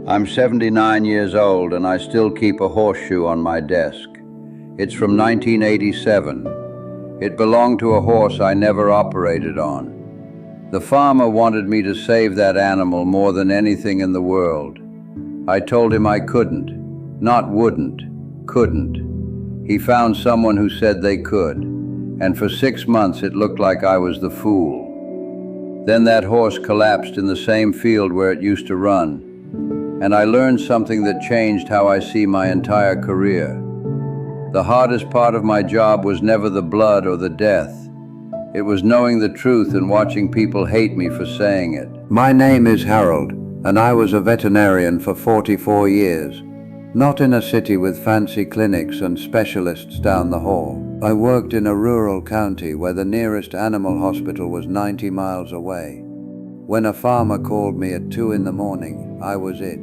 I'm 79 years old and I still keep a horseshoe on my desk. It's from 1987. It belonged to a horse I never operated on. The farmer wanted me to save that animal more than anything in the world. I told him I couldn't. Not wouldn't, couldn't. He found someone who said they could, and for 6 months it looked like I was the fool. Then that horse collapsed in the same field where it used to run, and I learned something that changed how I see my entire career. The hardest part of my job was never the blood or the death. It was knowing the truth and watching people hate me for saying it. My name is Harold, and I was a veterinarian for 44 years. Not in a city with fancy clinics and specialists down the hall. I worked in a rural county where the nearest animal hospital was 90 miles away. When a farmer called me at 2 in the morning, I was it.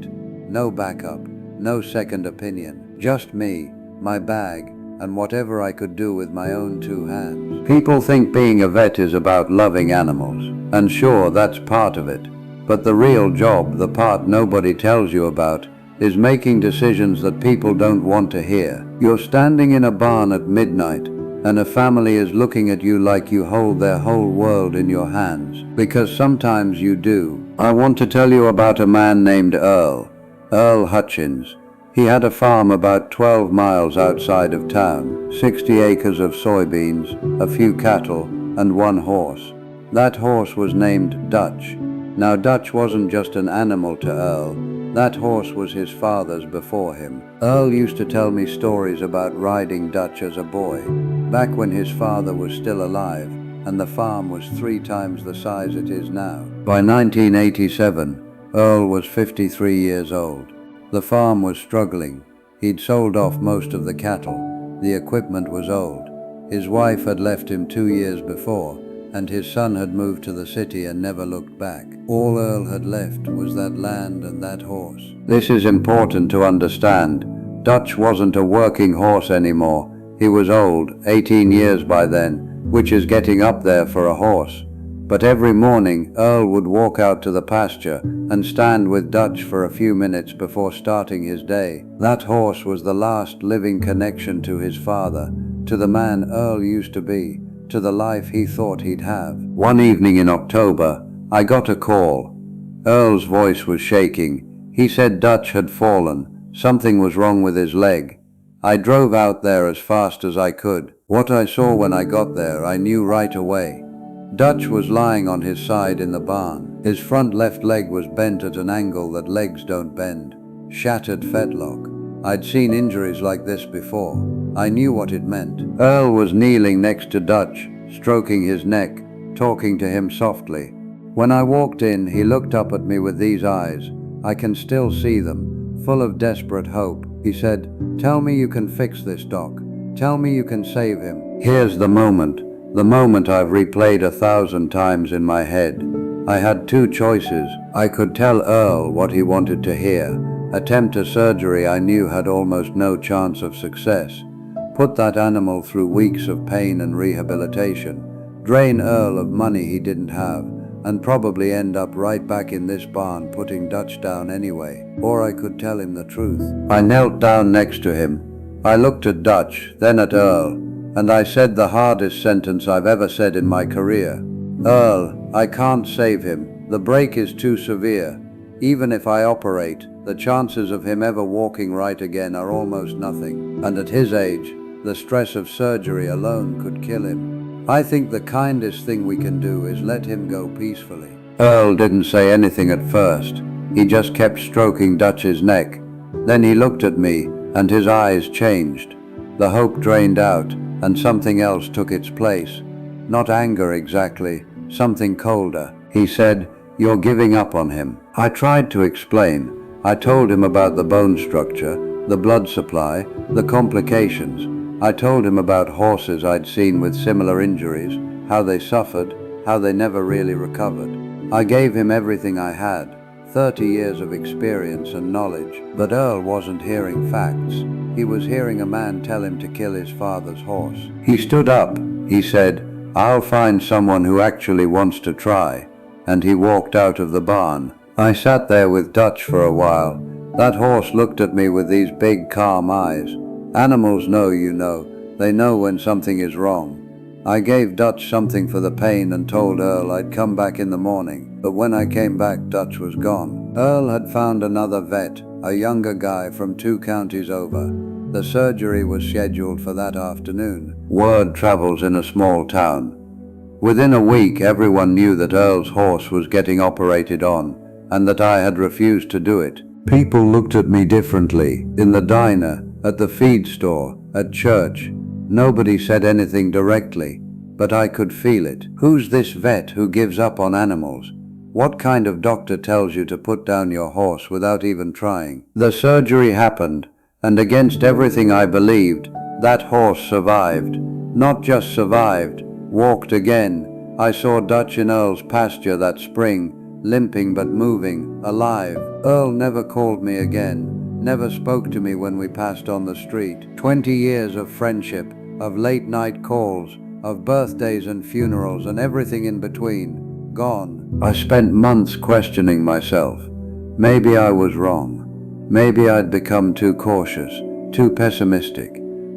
No backup, no second opinion, just me, my bag, and whatever I could do with my own 2 hands. People think being a vet is about loving animals, and sure, that's part of it. But the real job, the part nobody tells you about, is making decisions that people don't want to hear. You're standing in a barn at midnight, and a family is looking at you like you hold their whole world in your hands, because sometimes you do. I want to tell you about a man named Earl Hutchins. He had a farm about 12 miles outside of town, 60 acres of soybeans, a few cattle, and 1 horse. That horse was named Dutch. Now Dutch wasn't just an animal to Earl. That horse was his father's before him. Earl used to tell me stories about riding Dutch as a boy, back when his father was still alive, and the farm was 3 times the size it is now. By 1987, Earl was 53 years old. The farm was struggling. He'd sold off most of the cattle. The equipment was old. His wife had left him 2 years before, and his son had moved to the city and never looked back. All Earl had left was that land and that horse. This is important to understand. Dutch wasn't a working horse anymore. He was old, 18 years by then, which is getting up there for a horse. But every morning, Earl would walk out to the pasture and stand with Dutch for a few minutes before starting his day. That horse was the last living connection to his father, to the man Earl used to be, to the life he thought he'd have. One evening in October, I got a call. Earl's voice was shaking. He said Dutch had fallen. Something was wrong with his leg. I drove out there as fast as I could. What I saw when I got there, I knew right away. Dutch was lying on his side in the barn. His front left leg was bent at an angle that legs don't bend. Shattered fetlock. I'd seen injuries like this before. I knew what it meant. Earl was kneeling next to Dutch, stroking his neck, talking to him softly. When I walked in, he looked up at me with these eyes. I can still see them, full of desperate hope. He said, "Tell me you can fix this, Doc. Tell me you can save him." Here's the moment I've replayed 1,000 times in my head. I had 2 choices. I could tell Earl what he wanted to hear, attempt a surgery I knew had almost no chance of success, put that animal through weeks of pain and rehabilitation, drain Earl of money he didn't have, and probably end up right back in this barn putting Dutch down anyway. Or I could tell him the truth. I knelt down next to him. I looked at Dutch, then at Earl, and I said the hardest sentence I've ever said in my career. "Earl, I can't save him. The break is too severe. Even if I operate, the chances of him ever walking right again are almost nothing. And at his age, the stress of surgery alone could kill him. I think the kindest thing we can do is let him go peacefully." Earl didn't say anything at first. He just kept stroking Dutch's neck. Then he looked at me, and his eyes changed. The hope drained out, and something else took its place. Not anger exactly, something colder. He said, "You're giving up on him." I tried to explain. I told him about the bone structure, the blood supply, the complications. I told him about horses I'd seen with similar injuries, how they suffered, how they never really recovered. I gave him everything I had, 30 years of experience and knowledge, but Earl wasn't hearing facts. He was hearing a man tell him to kill his father's horse. He stood up. He said, I'll find someone who actually wants to try. And he walked out of the barn. I sat there with Dutch for a while. That horse looked at me with these big, calm eyes. Animals know, you know. They know when something is wrong. I gave Dutch something for the pain and told Earl I'd come back in the morning, but when I came back, Dutch was gone. Earl had found another vet, a younger guy from 2 counties over. The surgery was scheduled for that afternoon. Word travels in a small town. Within a week, everyone knew that Earl's horse was getting operated on, and that I had refused to do it. People looked at me differently, in the diner, at the feed store, at church. Nobody said anything directly, but I could feel it. Who's this vet who gives up on animals? What kind of doctor tells you to put down your horse without even trying? The surgery happened, and against everything I believed, that horse survived. Not just survived, walked again. I saw Dutch in Earl's pasture that spring, limping but moving, alive. Earl never called me again, never spoke to me when we passed on the street. 20 years of friendship, of late night calls, of birthdays and funerals and everything in between, gone. I spent months questioning myself. Maybe I was wrong. Maybe I'd become too cautious, too pessimistic.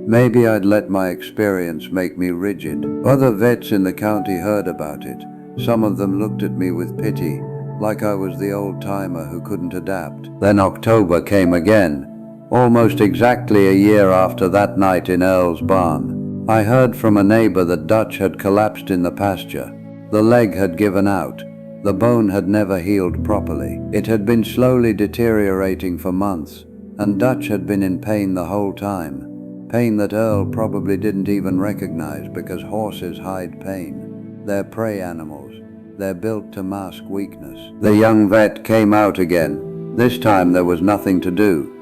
Maybe I'd let my experience make me rigid. Other vets in the county heard about it. Some of them looked at me with pity, like I was the old-timer who couldn't adapt. Then October came again, almost exactly a year after that night in Earl's barn. I heard from a neighbor that Dutch had collapsed in the pasture. The leg had given out. The bone had never healed properly. It had been slowly deteriorating for months, and Dutch had been in pain the whole time. Pain that Earl probably didn't even recognize because horses hide pain. They're prey animals. They're built to mask weakness. The young vet came out again. This time there was nothing to do.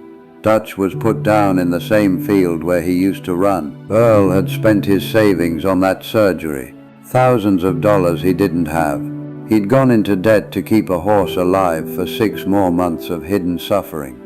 Dutch was put down in the same field where he used to run. Earl had spent his savings on that surgery. Thousands of dollars he didn't have. He'd gone into debt to keep a horse alive for 6 more months of hidden suffering.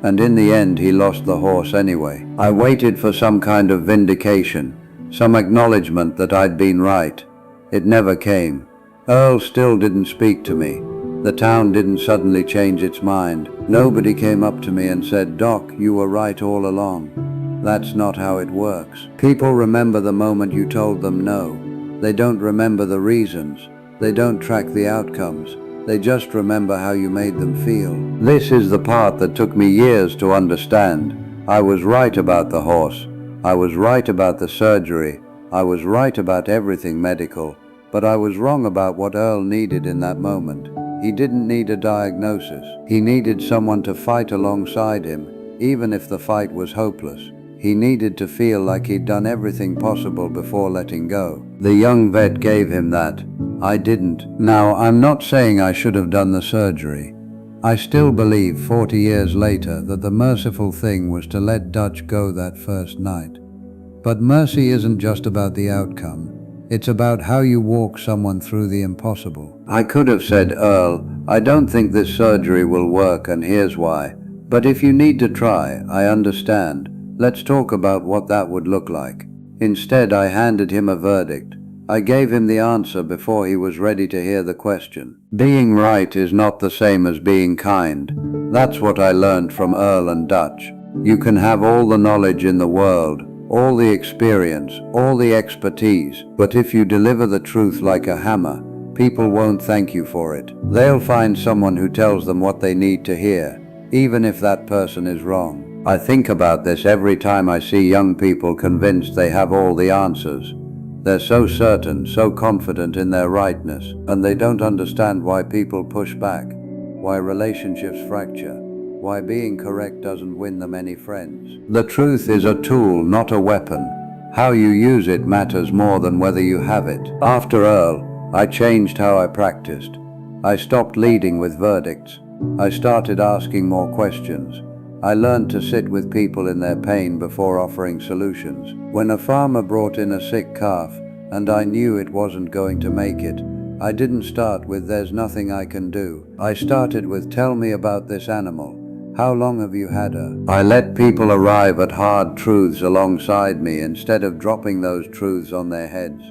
And in the end he lost the horse anyway. I waited for some kind of vindication, some acknowledgement that I'd been right. It never came. Earl still didn't speak to me. The town didn't suddenly change its mind. Nobody came up to me and said, "Doc, you were right all along." That's not how it works. People remember the moment you told them no. They don't remember the reasons. They don't track the outcomes. They just remember how you made them feel. This is the part that took me years to understand. I was right about the horse. I was right about the surgery. I was right about everything medical. But I was wrong about what Earl needed in that moment. He didn't need a diagnosis. He needed someone to fight alongside him, even if the fight was hopeless. He needed to feel like he'd done everything possible before letting go. The young vet gave him that. I didn't. Now, I'm not saying I should have done the surgery. I still believe 40 years later that the merciful thing was to let Dutch go that first night. But mercy isn't just about the outcome. It's about how you walk someone through the impossible. I could have said, "Earl, I don't think this surgery will work and here's why. But if you need to try, I understand. Let's talk about what that would look like." Instead, I handed him a verdict. I gave him the answer before he was ready to hear the question. Being right is not the same as being kind. That's what I learned from Earl and Dutch. You can have all the knowledge in the world, all the experience, all the expertise, but if you deliver the truth like a hammer, people won't thank you for it. They'll find someone who tells them what they need to hear, even if that person is wrong. I think about this every time I see young people convinced they have all the answers. They're so certain, so confident in their rightness, and they don't understand why people push back, why relationships fracture, why being correct doesn't win them any friends. The truth is a tool, not a weapon. How you use it matters more than whether you have it. After Earl, I changed how I practiced. I stopped leading with verdicts. I started asking more questions. I learned to sit with people in their pain before offering solutions. When a farmer brought in a sick calf, and I knew it wasn't going to make it, I didn't start with "there's nothing I can do." I started with "tell me about this animal. How long have you had her?" I let people arrive at hard truths alongside me instead of dropping those truths on their heads.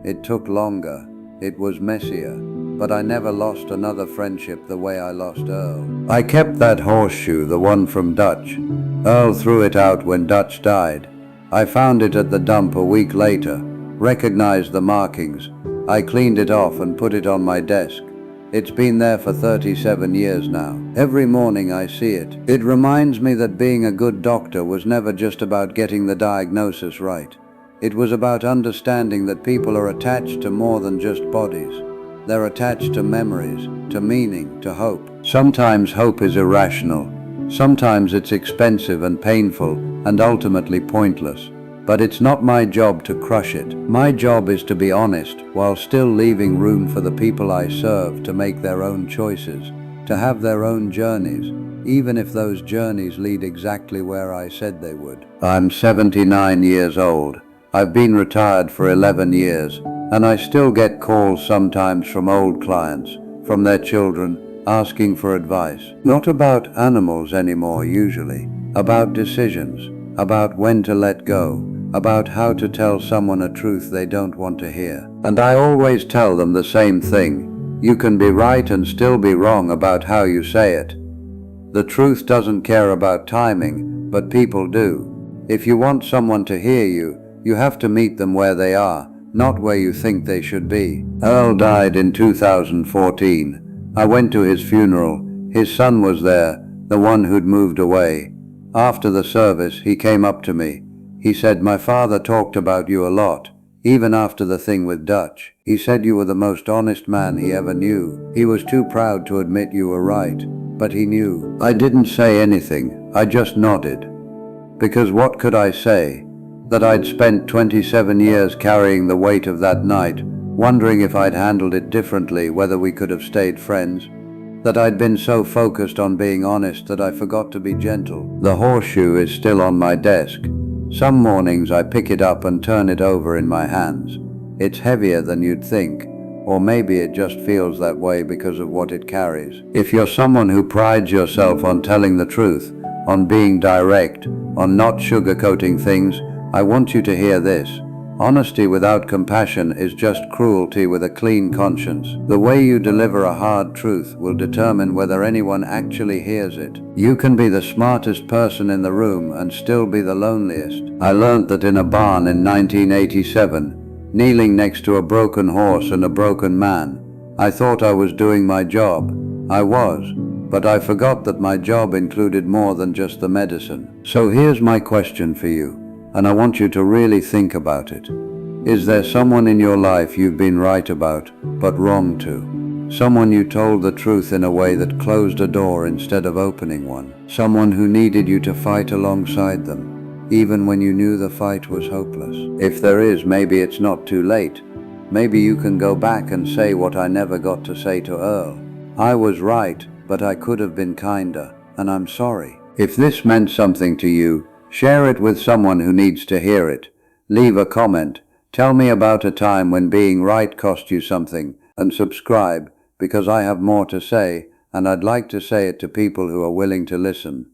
It took longer. It was messier. But I never lost another friendship the way I lost Earl. I kept that horseshoe, the one from Dutch. Earl threw it out when Dutch died. I found it at the dump a week later, recognized the markings. I cleaned it off and put it on my desk. It's been there for 37 years now. Every morning I see it. It reminds me that being a good doctor was never just about getting the diagnosis right. It was about understanding that people are attached to more than just bodies. They're attached to memories, to meaning, to hope. Sometimes hope is irrational. Sometimes it's expensive and painful and ultimately pointless. But it's not my job to crush it. My job is to be honest while still leaving room for the people I serve to make their own choices, to have their own journeys, even if those journeys lead exactly where I said they would. I'm 79 years old. I've been retired for 11 years, and I still get calls sometimes from old clients, from their children, asking for advice. Not about animals anymore usually, about decisions, about when to let go, about how to tell someone a truth they don't want to hear. And I always tell them the same thing. You can be right and still be wrong about how you say it. The truth doesn't care about timing, but people do. If you want someone to hear you, you have to meet them where they are, not where you think they should be. Earl died in 2014. I went to his funeral. His son was there, the one who'd moved away. After the service, he came up to me. He said, "My father talked about you a lot, even after the thing with Dutch. He said you were the most honest man he ever knew. He was too proud to admit you were right, but he knew." I didn't say anything. I just nodded. Because what could I say? That I'd spent 27 years carrying the weight of that night, wondering if I'd handled it differently, whether we could have stayed friends. That I'd been so focused on being honest that I forgot to be gentle. The horseshoe is still on my desk. Some mornings I pick it up and turn it over in my hands. It's heavier than you'd think, or maybe it just feels that way because of what it carries. If you're someone who prides yourself on telling the truth, on being direct, on not sugarcoating things, I want you to hear this. Honesty without compassion is just cruelty with a clean conscience. The way you deliver a hard truth will determine whether anyone actually hears it. You can be the smartest person in the room and still be the loneliest. I learned that in a barn in 1987, kneeling next to a broken horse and a broken man. I thought I was doing my job. I was, but I forgot that my job included more than just the medicine. So here's my question for you, and I want you to really think about it. Is there someone in your life you've been right about, but wrong to? Someone you told the truth in a way that closed a door instead of opening one? Someone who needed you to fight alongside them, even when you knew the fight was hopeless? If there is, maybe it's not too late. Maybe you can go back and say what I never got to say to Earl. I was right, but I could have been kinder, and I'm sorry. If this meant something to you, share it with someone who needs to hear it. Leave a comment. Tell me about a time when being right cost you something, and subscribe, because I have more to say, and I'd like to say it to people who are willing to listen.